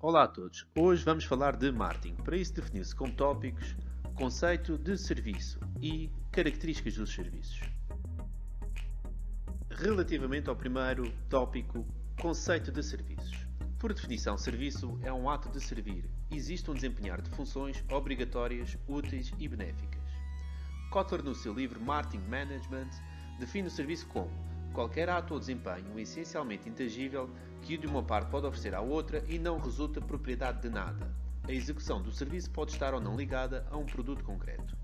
Olá a todos, hoje vamos falar de marketing. Para isso definiu-se como tópicos, conceito de serviço e características dos serviços. Relativamente ao primeiro tópico, conceito de serviços. Por definição, serviço é um ato de servir. Existe um desempenhar de funções obrigatórias, úteis e benéficas. Kotler, no seu livro Marketing Management, define o serviço como qualquer ato ou desempenho essencialmente intangível que de uma parte pode oferecer à outra e não resulta propriedade de nada. A execução do serviço pode estar ou não ligada a um produto concreto.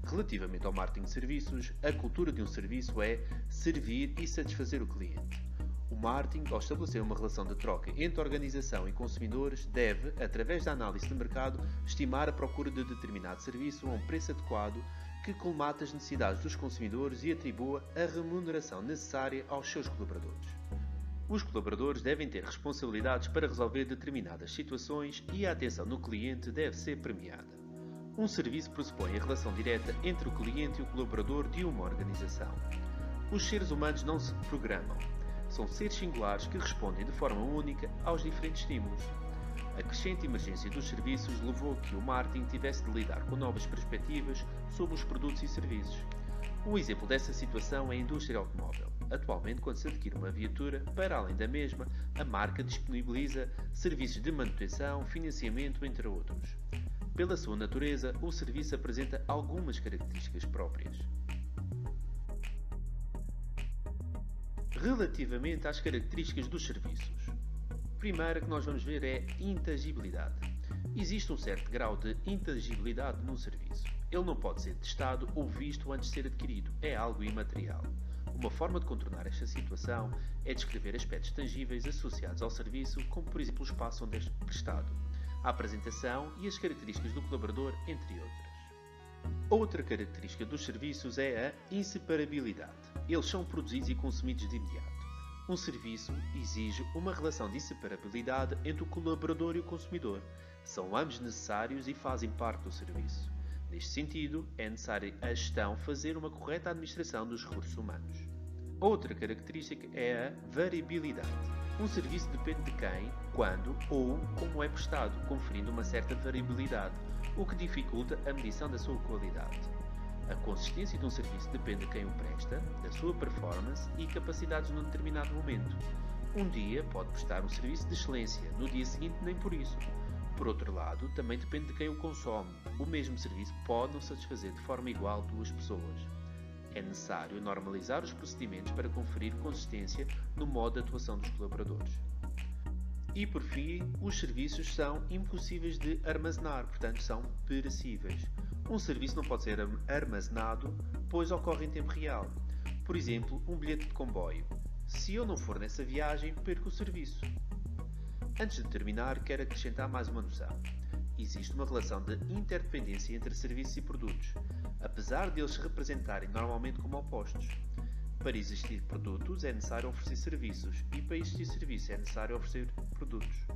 Relativamente ao marketing de serviços, a cultura de um serviço é servir e satisfazer o cliente. O marketing, ao estabelecer uma relação de troca entre organização e consumidores, deve, através da análise de mercado, estimar a procura de determinado serviço a um preço adequado que colmate as necessidades dos consumidores e atribua a remuneração necessária aos seus colaboradores. Os colaboradores devem ter responsabilidades para resolver determinadas situações e a atenção no cliente deve ser premiada. Um serviço pressupõe a relação direta entre o cliente e o colaborador de uma organização. Os seres humanos não se programam. São seres singulares que respondem de forma única aos diferentes estímulos. A crescente emergência dos serviços levou a que o marketing tivesse de lidar com novas perspectivas sobre os produtos e serviços. Um exemplo dessa situação é a indústria automóvel. Atualmente, quando se adquire uma viatura, para além da mesma, a marca disponibiliza serviços de manutenção, financiamento, entre outros. Pela sua natureza, o serviço apresenta algumas características próprias. Relativamente às características dos serviços. A primeira que nós vamos ver é intangibilidade. Existe um certo grau de intangibilidade num serviço. Ele não pode ser testado ou visto antes de ser adquirido. É algo imaterial. Uma forma de contornar esta situação é descrever aspectos tangíveis associados ao serviço, como por exemplo o espaço onde é prestado, a apresentação e as características do colaborador, entre outras. Outra característica dos serviços é a inseparabilidade. Eles são produzidos e consumidos de imediato. Um serviço exige uma relação de inseparabilidade entre o colaborador e o consumidor. São ambos necessários e fazem parte do serviço. Neste sentido, é necessário a gestão fazer uma correta administração dos recursos humanos. Outra característica é a variabilidade. Um serviço depende de quem, quando ou como é prestado, conferindo uma certa variabilidade, o que dificulta a medição da sua qualidade. A consistência de um serviço depende de quem o presta, da sua performance e capacidades num determinado momento. Um dia pode prestar um serviço de excelência, no dia seguinte nem por isso. Por outro lado, também depende de quem o consome. O mesmo serviço pode não satisfazer de forma igual duas pessoas. É necessário normalizar os procedimentos para conferir consistência no modo de atuação dos colaboradores. E por fim, os serviços são impossíveis de armazenar, portanto são perecíveis. Um serviço não pode ser armazenado, pois ocorre em tempo real. Por exemplo, um bilhete de comboio. Se eu não for nessa viagem, perco o serviço. Antes de terminar, quero acrescentar mais uma noção. Existe uma relação de interdependência entre serviços e produtos, apesar de eles se representarem normalmente como opostos. Para existir produtos é necessário oferecer serviços e para existir serviços é necessário oferecer produtos.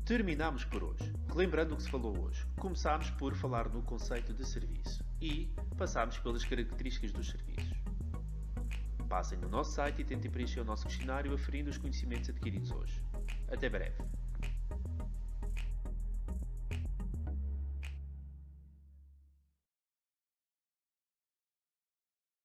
Terminamos por hoje. Relembrando o que se falou hoje, começámos por falar no conceito de serviço e passámos pelas características dos serviços. Passem no nosso site e tentem preencher o nosso questionário aferindo os conhecimentos adquiridos hoje. Até breve!